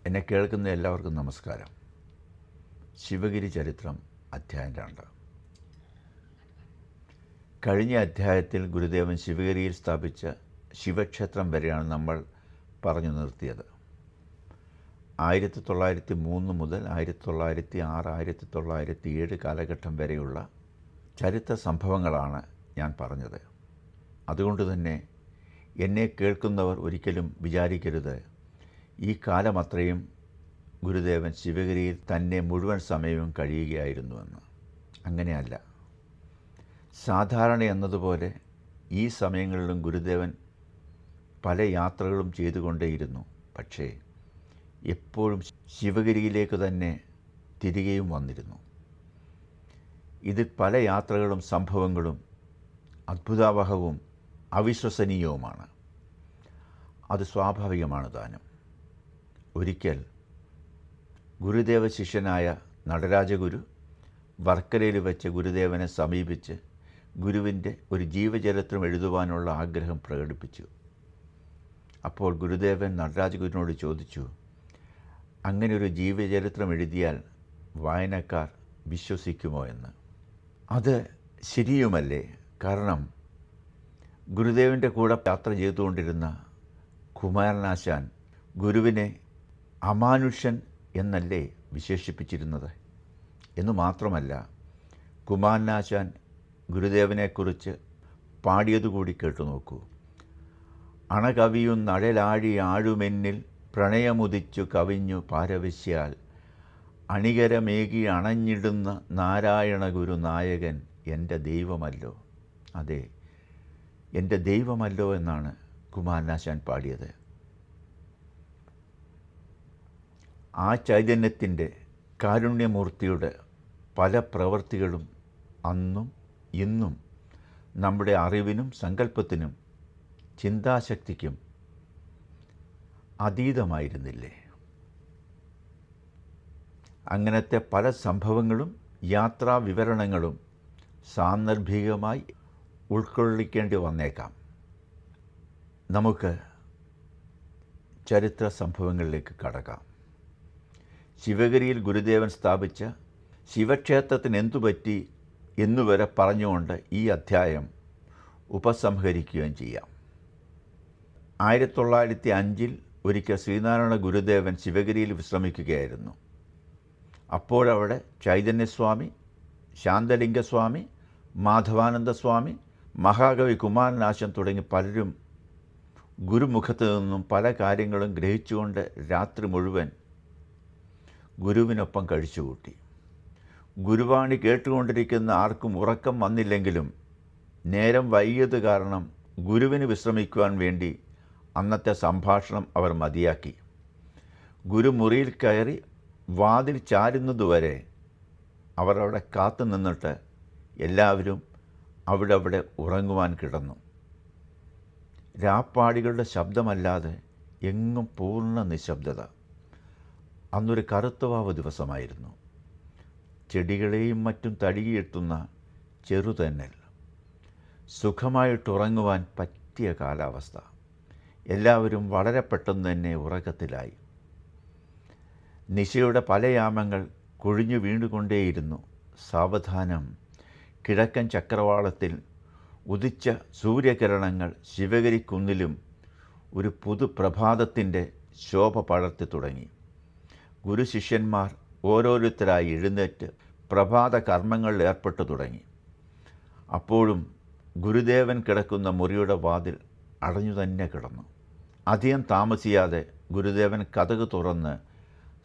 എന്നെ കേൾക്കുന്ന എല്ലാവർക്കും നമസ്കാരം. ശിവഗിരി ചരിത്രം അധ്യായം 2. കഴിഞ്ഞ അധ്യായത്തിൽ ഗുരുദേവൻ ശിവഗിരിയിൽ സ്ഥാപിച്ച ശിവക്ഷേത്രം വരെയാണ് നമ്മൾ പറഞ്ഞു നിർത്തിയത്. 1903 മുതൽ 1906, 1907 കാലഘട്ടം വരെയുള്ള ചരിത്ര സംഭവങ്ങളാണ് ഞാൻ പറഞ്ഞത്. അതുകൊണ്ട് തന്നെ എന്നെ കേൾക്കുന്നവർ ഒരിക്കലും വിചാരിക്കരുത് ഈ കാലമത്രയും ഗുരുദേവൻ ശിവഗിരിയിൽ തന്നെ മുഴുവൻ സമയവും കഴിയുകയായിരുന്നുവെന്ന്. അങ്ങനെയല്ല. സാധാരണ എന്നതുപോലെ ഈ സമയങ്ങളിലും ഗുരുദേവൻ പല യാത്രകളും ചെയ്തുകൊണ്ടേയിരുന്നു. പക്ഷേ എപ്പോഴും ശിവഗിരിയിലേക്ക് തന്നെ തിരികെയും വന്നിരുന്നു. ഇതിൽ പല യാത്രകളും സംഭവങ്ങളും അത്ഭുതാവഹവും അവിശ്വസനീയവുമാണ്. അത് സ്വാഭാവികമാണ് താനും. ഒരിക്കൽ ഗുരുദേവ ശിഷ്യനായ നടരാജഗുരു വർക്കലയിൽ വെച്ച് ഗുരുദേവനെ സമീപിച്ച് ഗുരുവിൻ്റെ ഒരു ജീവചരിത്രം എഴുതുവാനുള്ള ആഗ്രഹം പ്രകടിപ്പിച്ചു. അപ്പോൾ ഗുരുദേവൻ നടരാജഗുരുവിനോട് ചോദിച്ചു, അങ്ങനെ ഒരു ജീവചരിത്രം എഴുതിയാൽ വായനക്കാർ വിശ്വസിക്കുമോ എന്ന്. അത് ശരിയുമല്ലേ? കാരണം ഗുരുദേവൻ്റെ കൂടെ യാത്ര ചെയ്തുകൊണ്ടിരുന്ന കുമാരനാശാൻ ഗുരുവിനെ അമാനുഷ്യൻ എന്നല്ലേ വിശേഷിപ്പിച്ചിരുന്നത്? എന്നു മാത്രമല്ല, കുമാരനാശാൻ ഗുരുദേവനെക്കുറിച്ച് പാടിയതുകൂടി കേട്ടു നോക്കൂ. അണകവിയും നഴലാഴി ആഴുമെന്നിൽ പ്രണയമുദിച്ചു കവിഞ്ഞു പാരവശ്യാൽ അണികരമേകി അണഞ്ഞിടുന്ന നാരായണ ഗുരു നായകൻ എൻ്റെ ദൈവമല്ലോ. അതെ, എൻ്റെ ദൈവമല്ലോ എന്നാണ് കുമാരനാശാൻ പാടിയത്. ആ ചൈതന്യത്തിൻ്റെ കാരുണ്യമൂർത്തിയുടെ പല പ്രവൃത്തികളും അന്നും ഇന്നും നമ്മുടെ അറിവിനും സങ്കല്പത്തിനും ചിന്താശക്തിക്കും അതീതമായിരുന്നില്ലേ? അങ്ങനത്തെ പല സംഭവങ്ങളും യാത്രാ വിവരണങ്ങളും സാന്ദർഭികമായി ഉൾക്കൊള്ളിക്കേണ്ടി വന്നേക്കാം. നമുക്ക് ചരിത്ര സംഭവങ്ങളിലേക്ക് കടക്കാം. ശിവഗിരിയിൽ ഗുരുദേവൻ സ്ഥാപിച്ച ശിവക്ഷേത്രത്തിന് എന്തുപറ്റി എന്നുവരെ പറഞ്ഞുകൊണ്ട് ഈ അധ്യായം ഉപസംഹരിക്കുകയും ചെയ്യാം. 1905 ഒരിക്കൽ ശ്രീനാരായണ ഗുരുദേവൻ ശിവഗിരിയിൽ വിശ്രമിക്കുകയായിരുന്നു. അപ്പോഴവിടെ ചൈതന്യസ്വാമി, ശാന്തലിംഗസ്വാമി, മാധവാനന്ദസ്വാമി, മഹാകവി കുമാരനാശൻ തുടങ്ങി പലരും ഗുരുമുഖത്ത് നിന്നും പല കാര്യങ്ങളും ഗ്രഹിച്ചുകൊണ്ട് രാത്രി മുഴുവൻ ഗുരുവിനൊപ്പം കഴിച്ചുകൂട്ടി. ഗുരുവാണി കേട്ടുകൊണ്ടിരിക്കുന്ന ആർക്കും ഉറക്കം വന്നില്ലെങ്കിലും നേരം വൈകിയത് കാരണം ഗുരുവിന് വിശ്രമിക്കുവാൻ വേണ്ടി അന്നത്തെ സംഭാഷണം അവർ മതിയാക്കി. ഗുരുമുറിയിൽ കയറി വാതിൽ ചാരുന്നതുവരെ അവർ അവിടെ കാത്തു നിന്നിട്ട് എല്ലാവരും അവിടെ ഉറങ്ങുവാൻ കിടന്നു. രാപ്പാടികളുടെ ശബ്ദമല്ലാതെ എങ്ങും പൂർണ്ണ നിശബ്ദത. അന്നൊരു കറുത്തവാവ് ദിവസമായിരുന്നു. ചെടികളെയും മറ്റും തഴുകിയെത്തുന്ന ചെറുതെന്നൽ. സുഖമായിട്ടുറങ്ങുവാൻ പറ്റിയ കാലാവസ്ഥ. എല്ലാവരും വളരെ പെട്ടെന്ന് തന്നെ ഉറക്കത്തിലായി. നിശയുടെ പല യാമങ്ങൾ കൊഴിഞ്ഞു വീണുകൊണ്ടേയിരുന്നു. സാവധാനം കിഴക്കൻ ചക്രവാളത്തിൽ ഉദിച്ച സൂര്യകിരണങ്ങൾ ശിവഗിരിക്കുന്നിലും ഒരു പുതുപ്രഭാതത്തിൻ്റെ ശോഭ പടർത്തി തുടങ്ങി. ഗുരുശിഷ്യന്മാർ ഓരോരുത്തരായി എഴുന്നേറ്റ് പ്രഭാത കർമ്മങ്ങളിൽ ഏർപ്പെട്ടു തുടങ്ങി. അപ്പോഴും ഗുരുദേവൻ കിടക്കുന്ന മുറിയുടെ വാതിൽ അടഞ്ഞു തന്നെ കിടന്നു. അധികം താമസിയാതെ ഗുരുദേവൻ കതക് തുറന്ന്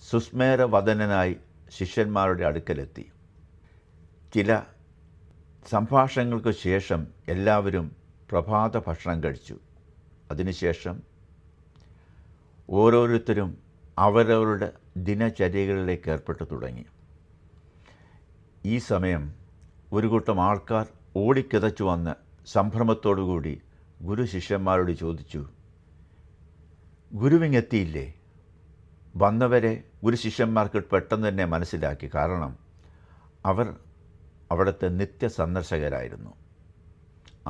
സുസ്മേരവദനായി ശിഷ്യന്മാരുടെ അടുക്കലെത്തി. ചില സംഭാഷണങ്ങൾക്ക് ശേഷം എല്ലാവരും പ്രഭാത ഭക്ഷണം കഴിച്ചു. അതിനുശേഷം ഓരോരുത്തരും അവരവരുടെ ദിനചര്യകളിലേക്ക് ഏർപ്പെട്ടു തുടങ്ങി. ഈ സമയം ഒരു കൂട്ടം ആൾക്കാർ ഓടിക്കിതച്ചു വന്ന് സംഭ്രമത്തോടുകൂടി ഗുരു ശിഷ്യന്മാരോട് ചോദിച്ചു, ഗുരുവിങ്ങെത്തിയില്ലേ? വന്നവരെ ഗുരു ശിഷ്യന്മാർക്ക് പെട്ടെന്ന് തന്നെ മനസ്സിലാക്കി. കാരണം അവർ അവിടുത്തെ നിത്യസന്ദർശകരായിരുന്നു.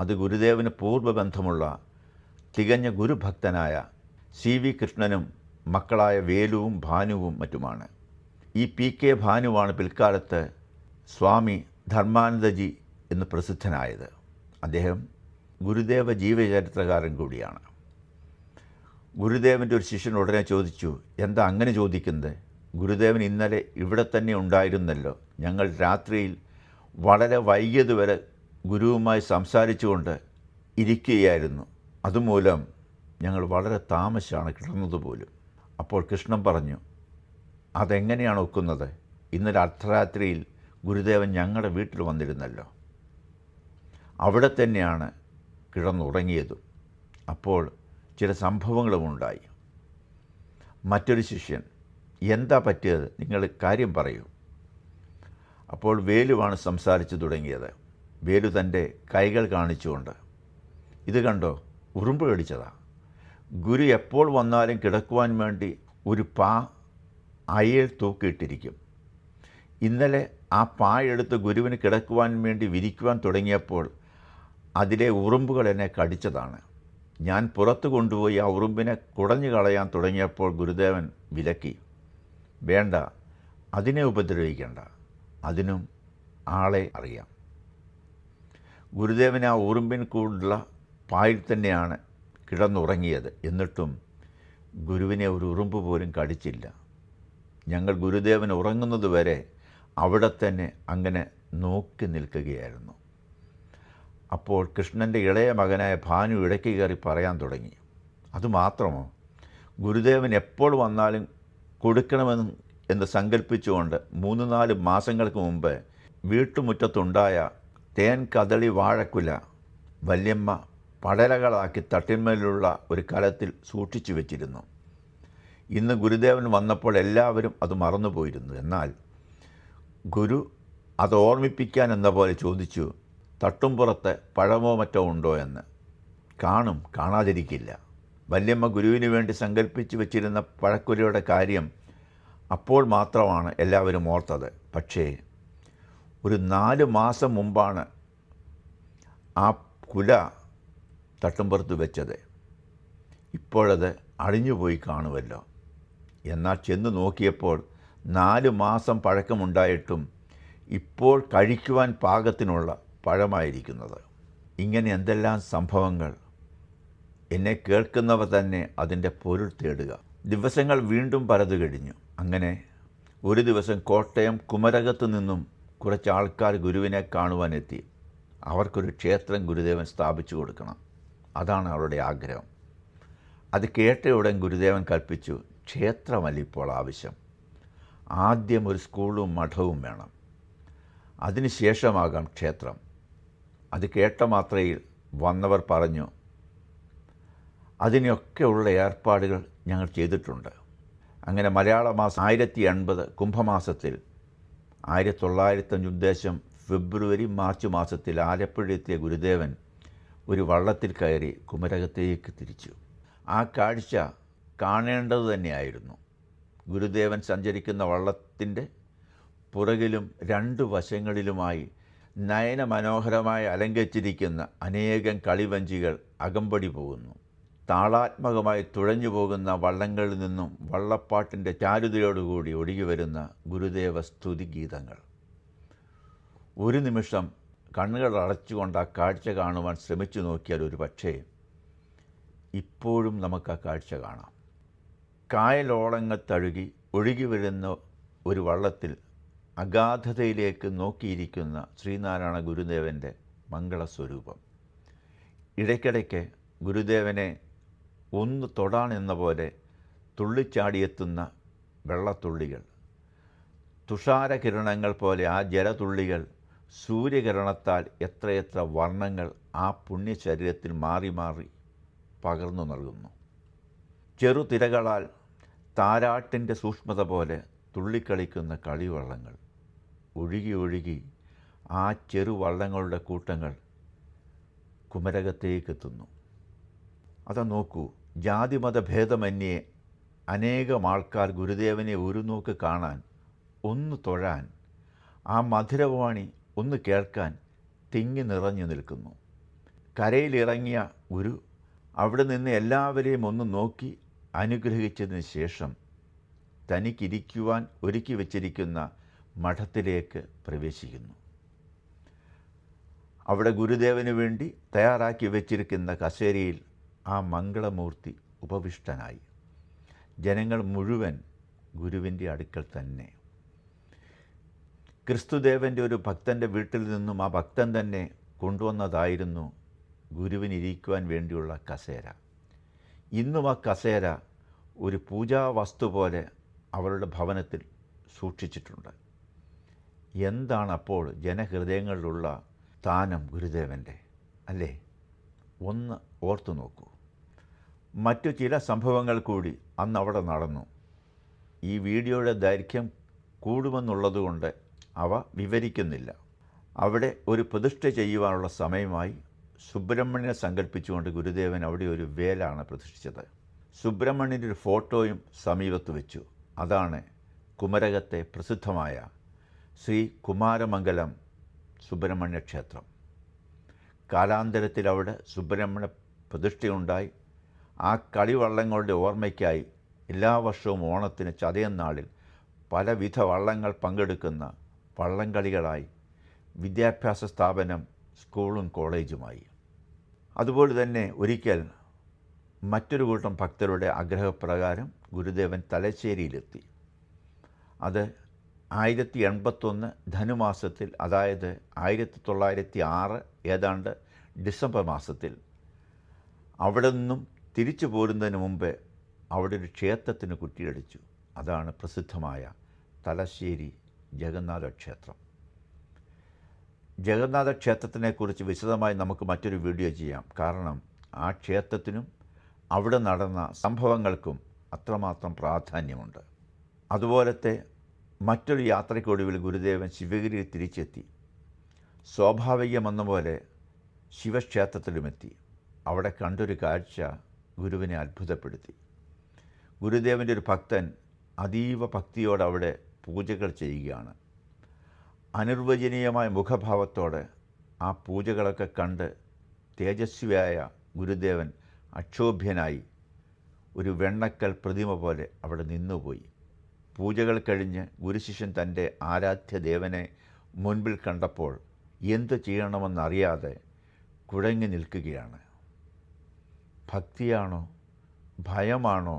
അത് ഗുരുദേവന് പൂർവ്വബന്ധമുള്ള തികഞ്ഞ ഗുരുഭക്തനായ സി വി കൃഷ്ണനും മക്കളായ വേലുവും ഭാനുവും മറ്റുമാണ്. ഈ PK ഭാനുവാണ് പിൽക്കാലത്ത് സ്വാമി ധർമാനന്ദജി എന്ന് പ്രസിദ്ധനായത്. അദ്ദേഹം ഗുരുദേവ ജീവചരിത്രകാരൻ കൂടിയാണ്. ഗുരുദേവൻ്റെ ഒരു ശിഷ്യൻ ഉടനെ ചോദിച്ചു, എന്താ അങ്ങനെ ചോദിക്കുന്നത്? ഗുരുദേവൻ ഇന്നലെ ഇവിടെ തന്നെ ഉണ്ടായിരുന്നല്ലോ. ഞങ്ങൾ രാത്രിയിൽ വളരെ വൈകിയതുവരെ ഗുരുവുമായി സംസാരിച്ചുകൊണ്ട് ഇരിക്കുകയായിരുന്നു. അതുമൂലം ഞങ്ങൾ വളരെ താമസിച്ചാണ് കിടന്നതുപോലും. അപ്പോൾ കൃഷ്ണൻ പറഞ്ഞു, അതെങ്ങനെയാണ് ഒക്കുന്നത്? ഇന്നലെ അർദ്ധരാത്രിയിൽ ഗുരുദേവൻ ഞങ്ങളുടെ വീട്ടിൽ വന്നിരുന്നല്ലോ. അവിടെ തന്നെയാണ് കിടന്നുറങ്ങിയതും. അപ്പോൾ ചില സംഭവങ്ങളുമുണ്ടായി. മറ്റൊരു ശിഷ്യൻ, എന്താ പറ്റിയത്? നിങ്ങൾ കാര്യം പറയൂ. അപ്പോൾ വേലുവാണ് സംസാരിച്ചു തുടങ്ങിയത്. വേലു തൻ്റെ കൈകൾ കാണിച്ചുകൊണ്ട്, ഇത് കണ്ടോ, ഉറുമ്പ് കടിച്ചതാ. ഗുരു എപ്പോൾ വന്നാലും കിടക്കുവാൻ വേണ്ടി ഒരു പാ അയയിൽ തൂക്കിയിട്ടിരിക്കും. ഇന്നലെ ആ പായെടുത്ത് ഗുരുവിന് കിടക്കുവാൻ വേണ്ടി വിരിക്കുവാൻ തുടങ്ങിയപ്പോൾ അതിലെ ഉറുമ്പുകൾ എന്നെ കടിച്ചതാണ്. ഞാൻ പുറത്ത് കൊണ്ടുപോയി ആ ഉറുമ്പിനെ കുടഞ്ഞു കളയാൻ തുടങ്ങിയപ്പോൾ ഗുരുദേവൻ വിലക്കി. വേണ്ട, അതിനെ ഉപദ്രവിക്കേണ്ട, അതിനും ആളെ അറിയാം. ഗുരുദേവൻ ആ ഉറുമ്പിൻ കൂടുള്ള പായിൽ തന്നെയാണ് കിടന്നുറങ്ങിയത്. എന്നിട്ടും ഗുരുവിനെ ഒരു ഉറുമ്പ് പോലും കടിച്ചില്ല. ഞങ്ങൾ ഗുരുദേവൻ ഉറങ്ങുന്നത് വരെ അവിടെ തന്നെ അങ്ങനെ നോക്കി നിൽക്കുകയായിരുന്നു. അപ്പോൾ കൃഷ്ണൻ്റെ ഇളയ മകനായ ഭാനു ഇടയ്ക്ക് കയറി പറയാൻ തുടങ്ങി, അതുമാത്രമോ, ഗുരുദേവൻ എപ്പോൾ വന്നാലും കൊടുക്കണമെന്ന് സങ്കല്പിച്ചുകൊണ്ട് 3-4 മാസങ്ങൾക്ക് മുമ്പ് വീട്ടുമുറ്റത്തുണ്ടായ തേൻ കദളി വാഴക്കുല വല്യമ്മ പടലകളാക്കി തട്ടിന്മേലുള്ള ഒരു കലത്തിൽ സൂക്ഷിച്ചു വെച്ചിരുന്നു. ഇന്ന് ഗുരുദേവൻ വന്നപ്പോൾ എല്ലാവരും അത് മറന്നുപോയിരുന്നു. എന്നാൽ ഗുരു അത് ഓർമ്മിപ്പിക്കാൻ എന്ന പോലെ ചോദിച്ചു, തട്ടുംപുറത്ത് പഴമോ മറ്റോ ഉണ്ടോ എന്ന്. കാണും, കാണാതിരിക്കില്ല. വല്യമ്മ ഗുരുവിന് വേണ്ടി സങ്കല്പിച്ച് വെച്ചിരുന്ന പഴക്കുലയുടെ കാര്യം അപ്പോൾ മാത്രമാണ് എല്ലാവരും ഓർത്തത്. പക്ഷേ ഒരു 4 മാസം മുമ്പാണ് ആ കുല തട്ടുംപുറത്ത് വെച്ചത്. ഇപ്പോഴത് അഴിഞ്ഞുപോയി കാണുമല്ലോ. എന്നാൽ ചെന്ന് നോക്കിയപ്പോൾ 4 മാസം പഴക്കമുണ്ടായിട്ടും ഇപ്പോൾ കഴിക്കുവാൻ പാകത്തിനുള്ള പഴമായിരിക്കുന്നത്. ഇങ്ങനെ എന്തെല്ലാം സംഭവങ്ങൾ! എന്നെ കേൾക്കുന്നവർ തന്നെ അതിൻ്റെ പൊരുൾ തേടുക. ദിവസങ്ങൾ വീണ്ടും പലതു കഴിഞ്ഞു. അങ്ങനെ ഒരു ദിവസം കോട്ടയം കുമരകത്ത് നിന്നും കുറച്ച് ആൾക്കാർ ഗുരുവിനെ കാണുവാനെത്തി. അവർക്കൊരു ക്ഷേത്രം ഗുരുദേവൻ സ്ഥാപിച്ചു കൊടുക്കണം. അതാണ് അവരുടെ ആഗ്രഹം. അത് കേട്ടയുടൻ ഗുരുദേവൻ കൽപ്പിച്ചു, ക്ഷേത്രമല്ല ഇപ്പോൾ ആവശ്യം, ആദ്യം ഒരു സ്കൂളും മഠവും വേണം, അതിനുശേഷമാകാം ക്ഷേത്രം. അത് കേട്ട മാത്രയിൽ വന്നവർ പറഞ്ഞു, അതിനൊക്കെയുള്ള ഏർപ്പാടുകൾ ഞങ്ങൾ ചെയ്തിട്ടുണ്ട്. അങ്ങനെ മലയാള മാസം 1080 കുംഭമാസത്തിൽ 1905 ഉദ്ദേശം ഫെബ്രുവരി മാർച്ച് മാസത്തിൽ ആലപ്പുഴയെത്തിയ ഗുരുദേവൻ ഒരു വള്ളത്തിൽ കയറി കുമരകത്തേക്ക് തിരിച്ചു. ആ കാഴ്ച കാണേണ്ടത് തന്നെയായിരുന്നു. ഗുരുദേവൻ സഞ്ചരിക്കുന്ന വള്ളത്തിൻ്റെ പുറകിലും 2 വശങ്ങളിലുമായി നയനമനോഹരമായി അലങ്കരിച്ചിരിക്കുന്ന അനേകം കളിവഞ്ചികൾ അകമ്പടി പോകുന്നു. താളാത്മകമായി തുഴഞ്ഞു പോകുന്ന വള്ളങ്ങളിൽ നിന്നും വള്ളപ്പാട്ടിൻ്റെ ചാരുതയോടുകൂടി ഒഴുകി വരുന്ന ഗുരുദേവ സ്തുതിഗീതങ്ങൾ. ഒരു നിമിഷം കണ്ണുകൾ അടച്ചുകൊണ്ട് ആ കാഴ്ച കാണുവാൻ ശ്രമിച്ചു നോക്കിയാൽ ഒരു പക്ഷേ ഇപ്പോഴും നമുക്ക് ആ കാഴ്ച കാണാം. കായലോളങ്ങൾ തഴുകി ഒഴുകി വരുന്ന ഒരു വള്ളത്തിൽ അഗാധതയിലേക്ക് നോക്കിയിരിക്കുന്ന ശ്രീനാരായണ ഗുരുദേവൻ്റെ മംഗളസ്വരൂപം. ഇടയ്ക്കിടയ്ക്ക് ഗുരുദേവനെ ഒന്ന് തൊടാനെന്ന പോലെ തുള്ളിച്ചാടിയെത്തുന്ന വെള്ളത്തുള്ളികൾ, തുഷാരകിരണങ്ങൾ പോലെ ആ ജലതുള്ളികൾ സൂര്യകിരണത്താൽ എത്രയെത്ര വർണ്ണങ്ങൾ ആ പുണ്യശരീരത്തിൽ മാറി മാറി പകർന്നു നൽകുന്നു. ചെറുതിരകളാൽ താരാട്ടിൻ്റെ സൂക്ഷ്മത പോലെ തുള്ളിക്കളിക്കുന്ന കളിവള്ളങ്ങൾ ഒഴുകി ഒഴുകി ആ ചെറുവള്ളങ്ങളുടെ കൂട്ടങ്ങൾ കുമരകത്തേക്കെത്തുന്നു. അത് നോക്കൂ, ജാതിമത ഭേദമന്യേ അനേകം ആൾക്കാർ ഗുരുദേവനെ ഒരു നോക്ക് കാണാൻ, ഒന്ന് തൊഴാൻ, ആ മധുരവാണി ഒന്ന് കേൾക്കാൻ തിങ്ങി നിറഞ്ഞു നിൽക്കുന്നു. കരയിലിറങ്ങിയ ഗുരു അവിടെ നിന്ന് എല്ലാവരെയും ഒന്ന് നോക്കി അനുഗ്രഹിച്ചതിന് ശേഷം തനിക്കിരിക്കുവാൻ ഒരുക്കി വച്ചിരിക്കുന്ന മഠത്തിലേക്ക് പ്രവേശിക്കുന്നു. അവിടെ ഗുരുദേവന് വേണ്ടി തയ്യാറാക്കി വച്ചിരിക്കുന്ന കസേരയിൽ ആ മംഗളമൂർത്തി ഉപവിഷ്ടനായി. ജനങ്ങൾ മുഴുവൻ ഗുരുവിൻ്റെ അടുക്കൽ തന്നെ. ക്രിസ്തുദേവൻ്റെ ഒരു ഭക്തൻ്റെ വീട്ടിൽ നിന്നും ആ ഭക്തൻ തന്നെ കൊണ്ടുവന്നതായിരുന്നു ഗുരുവിനിരിക്കുവാൻ വേണ്ടിയുള്ള കസേര. ഇന്നും ആ കസേര ഒരു പൂജാവസ്തു പോലെ അവരുടെ ഭവനത്തിൽ സൂക്ഷിച്ചിട്ടുണ്ട്. എന്താണ് അപ്പോൾ ജനഹൃദയങ്ങളിലുള്ള സ്ഥാനം ഗുരുദേവൻ്റെ, അല്ലേ? ഒന്ന് ഓർത്തു നോക്കൂ. മറ്റു ചില സംഭവങ്ങൾ കൂടി അന്ന് അവിടെ നടന്നു. ഈ വീഡിയോയുടെ ദൈർഘ്യം കൂടുമെന്നുള്ളതുകൊണ്ട് അവ വിവരിക്കുന്നില്ല. അവിടെ ഒരു പ്രതിഷ്ഠ ചെയ്യുവാനുള്ള സമയമായി. സുബ്രഹ്മണ്യനെ സങ്കല്പിച്ചുകൊണ്ട് ഗുരുദേവൻ അവിടെ ഒരു വേലാണ് പ്രതിഷ്ഠിച്ചത്. സുബ്രഹ്മണ്യൻ്റെ ഒരു ഫോട്ടോയും സമീപത്ത് വെച്ചു. അതാണ് കുമരകത്തെ പ്രസിദ്ധമായ ശ്രീ കുമാരമംഗലം സുബ്രഹ്മണ്യ ക്ഷേത്രം. കാലാന്തരത്തിൽ അവിടെ സുബ്രഹ്മണ്യ പ്രതിഷ്ഠയുണ്ടായി. ആ കളിവള്ളങ്ങളുടെ ഓർമ്മയ്ക്കായി എല്ലാ വർഷവും ഓണത്തിന് ചതയം നാളിൽ പലവിധ വള്ളങ്ങൾ പങ്കെടുക്കുന്ന വള്ളംകളികളായി വിദ്യാഭ്യാസ സ്ഥാപനം സ്കൂളും കോളേജുമായി. അതുപോലെ തന്നെ ഒരിക്കൽ മറ്റൊരു കൂട്ടം ഭക്തരുടെ ആഗ്രഹപ്രകാരം ഗുരുദേവൻ തലശ്ശേരിയിലെത്തി. അത് 1081 ധനുമാസത്തിൽ, അതായത് 1906 ഏതാണ്ട് ഡിസംബർ മാസത്തിൽ. അവിടെ നിന്നും തിരിച്ചു പോരുന്നതിന് മുമ്പേ അവിടെ ഒരു ക്ഷേത്രത്തിന് കുറ്റിയടിച്ചു. അതാണ് പ്രസിദ്ധമായ തലശ്ശേരി ജഗന്നാഥ ക്ഷേത്രം. ജഗന്നാഥ ക്ഷേത്രത്തിനെക്കുറിച്ച് വിശദമായി നമുക്ക് മറ്റൊരു വീഡിയോ ചെയ്യാം. കാരണം ആ ക്ഷേത്രത്തിനും അവിടെ നടന്ന സംഭവങ്ങൾക്കും അത്രമാത്രം പ്രാധാന്യമുണ്ട്. അതുപോലത്തെ മറ്റൊരു യാത്രയ്ക്കൊടുവിൽ ഗുരുദേവൻ ശിവഗിരിയിൽ തിരിച്ചെത്തി. സ്വാഭാവികമെന്ന പോലെ ശിവക്ഷേത്രത്തിലുമെത്തി. അവിടെ കണ്ടൊരു കാഴ്ച ഗുരുവിനെ അത്ഭുതപ്പെടുത്തി. ഗുരുദേവൻ്റെ ഒരു ഭക്തൻ അതീവ ഭക്തിയോടെ അവിടെ പൂജകൾ ചെയ്യുകയാണ്. അനിർവചനീയമായ മുഖഭാവത്തോടെ ആ പൂജകളൊക്കെ കണ്ട് തേജസ്വിയായ ഗുരുദേവൻ അക്ഷോഭ്യനായി ഒരു വെണ്ണക്കൽ പ്രതിമ പോലെ അവിടെ നിന്നുപോയി. പൂജകൾ കഴിഞ്ഞ് ഗുരുശിഷ്യൻ തൻ്റെ ആരാധ്യദേവനെ മുൻപിൽ കണ്ടപ്പോൾ എന്തു ചെയ്യണമെന്നറിയാതെ കുഴങ്ങി നിൽക്കുകയാണ്. ഭക്തിയാണോ ഭയമാണോ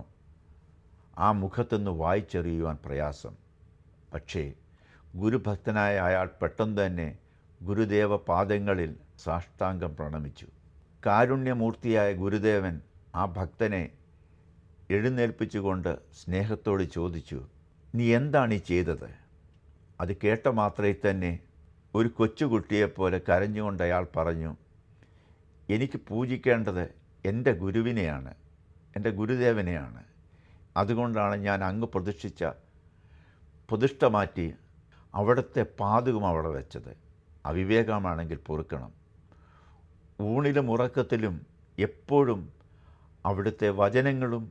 ആ മുഖത്തുനിന്ന് വായിച്ചറിയുവാൻ പ്രയാസം. പക്ഷേ ഗുരുഭക്തനായ അയാൾ പെട്ടെന്ന് തന്നെ ഗുരുദേവ പാദങ്ങളിൽ സാഷ്ടാംഗം പ്രണമിച്ചു. കാരുണ്യമൂർത്തിയായ ഗുരുദേവൻ ആ ഭക്തനെ എഴുന്നേൽപ്പിച്ചുകൊണ്ട് സ്നേഹത്തോട് ചോദിച്ചു, നീ എന്താണ് ഈ ചെയ്തത്? അത് കേട്ട മാത്രയിൽ തന്നെ ഒരു കൊച്ചുകുട്ടിയെപ്പോലെ കരഞ്ഞുകൊണ്ട് അയാൾ പറഞ്ഞു, എനിക്ക് പൂജിക്കേണ്ടത് എൻ്റെ ഗുരുവിനെയാണ്, എൻ്റെ ഗുരുദേവനെയാണ്. അതുകൊണ്ടാണ് ഞാൻ അങ്ങ് പ്രതിഷ്ഠിച്ച പ്രതിഷ്ഠ മാറ്റി അവിടുത്തെ പാദുകം അവിടെ വെച്ചത്. അവിവേകമാണെങ്കിൽ പൊറുക്കണം. ഊണിലും ഉറക്കത്തിലും എപ്പോഴും അവിടുത്തെ വചനങ്ങളും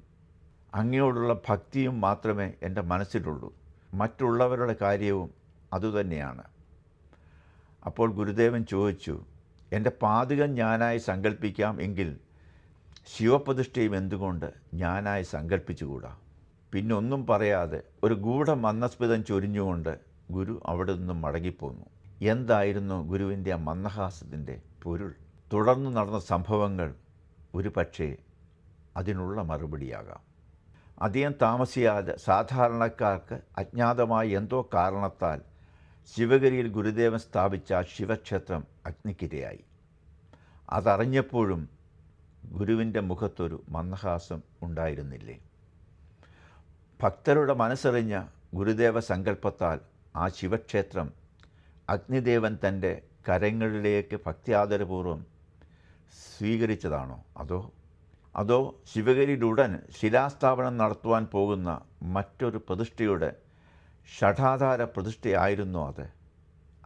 അങ്ങയോടുള്ള ഭക്തിയും മാത്രമേ എൻ്റെ മനസ്സിലുള്ളൂ. മറ്റുള്ളവരുടെ കാര്യവും അതുതന്നെയാണ്. അപ്പോൾ ഗുരുദേവൻ ചോദിച്ചു, എൻ്റെ പാദുകം ഞാനായി സങ്കല്പിക്കാം എങ്കിൽ ശിവപ്രതിഷ്ഠയും എന്തുകൊണ്ട് ഞാനായി സങ്കല്പിച്ചുകൂടാ? പിന്നൊന്നും പറയാതെ ഒരു ഗൂഢമന്ദസ്മിതം ചൊരിഞ്ഞുകൊണ്ട് ഗുരു അവിടെ നിന്നും മടങ്ങിപ്പോന്നു. എന്തായിരുന്നു ഗുരുവിൻ്റെ ആ മന്ദഹാസത്തിൻ്റെ പൊരുൾ? തുടർന്ന് നടന്ന സംഭവങ്ങൾ ഒരു പക്ഷേ അതിനുള്ള മറുപടിയാകാം. അധികം താമസിയാതെ സാധാരണക്കാർക്ക് അജ്ഞാതമായ എന്തോ കാരണത്താൽ ശിവഗിരിയിൽ ഗുരുദേവൻ സ്ഥാപിച്ച ശിവക്ഷേത്രം അഗ്നിക്കിരയായി. അതറിഞ്ഞപ്പോഴും ഗുരുവിൻ്റെ മുഖത്തൊരു മന്ദഹാസം ഉണ്ടായിരുന്നില്ലേ? ഭക്തരുടെ മനസ്സറിഞ്ഞ ഗുരുദേവ സങ്കല്പത്താൽ ആ ശിവക്ഷേത്രം അഗ്നിദേവൻ തൻ്റെ കരങ്ങളിലേക്ക് ഭക്തിയാദരപൂർവ്വം സ്വീകരിച്ചതാണോ? അതോ ശിവഗിരിയിലുടൻ ശിലാസ്ഥാപനം നടത്തുവാൻ പോകുന്ന മറ്റൊരു പ്രതിഷ്ഠയുടെ ഷഠാധാര പ്രതിഷ്ഠയായിരുന്നോ അത്?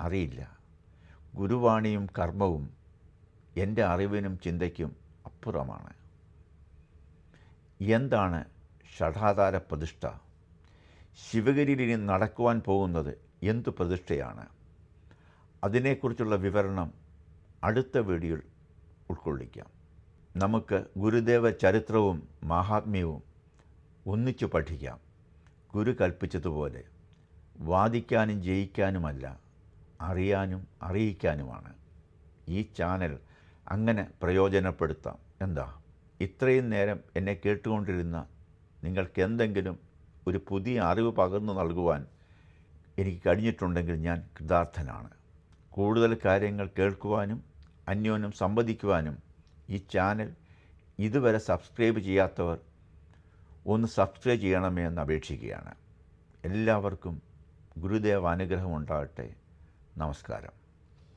അറിയില്ല. ഗുരുവാണിയും കർമ്മവും എൻ്റെ അറിവിനും ചിന്തയ്ക്കും അപ്പുറമാണ്. എന്താണ് ഷഠാധാര പ്രതിഷ്ഠ? ശിവഗിരിയിൽ ഇനി നടക്കുവാൻ പോകുന്നത് എന്തു പ്രതിഷ്ഠയാണ്? അതിനെക്കുറിച്ചുള്ള വിവരണം അടുത്ത വീഡിയോയിൽ ഉൾക്കൊള്ളിക്കാം. നമുക്ക് ഗുരുദേവ ചരിത്രവും മാഹാത്മ്യവും ഒന്നിച്ചു പഠിക്കാം. ഗുരു കൽപ്പിച്ചതുപോലെ വാദിക്കാനും ജയിക്കാനുമല്ല, അറിയാനും അറിയിക്കാനുമാണ്. ഈ ചാനൽ അങ്ങനെ പ്രയോജനപ്പെടുത്താം. എന്താ? ഇത്രയും നേരം എന്നെ കേട്ടുകൊണ്ടിരുന്ന നിങ്ങൾക്ക് എന്തെങ്കിലും ഒരു പുതിയ അറിവ് പകർന്നു നൽകുവാൻ എനിക്ക് കഴിഞ്ഞിട്ടുണ്ടെങ്കിൽ ഞാൻ കൃതാർത്ഥനാണ്. കൂടുതൽ കാര്യങ്ങൾ കേൾക്കുവാനും അന്യോന്യം സംവദിക്കുവാനും ഈ ചാനൽ ഇതുവരെ സബ്സ്ക്രൈബ് ചെയ്യാത്തവർ ഒന്ന് സബ്സ്ക്രൈബ് ചെയ്യണമേ എന്ന് അപേക്ഷിക്കുകയാണ്. എല്ലാവർക്കും ഗുരുദേവ അനുഗ്രഹം ഉണ്ടാകട്ടെ. നമസ്കാരം.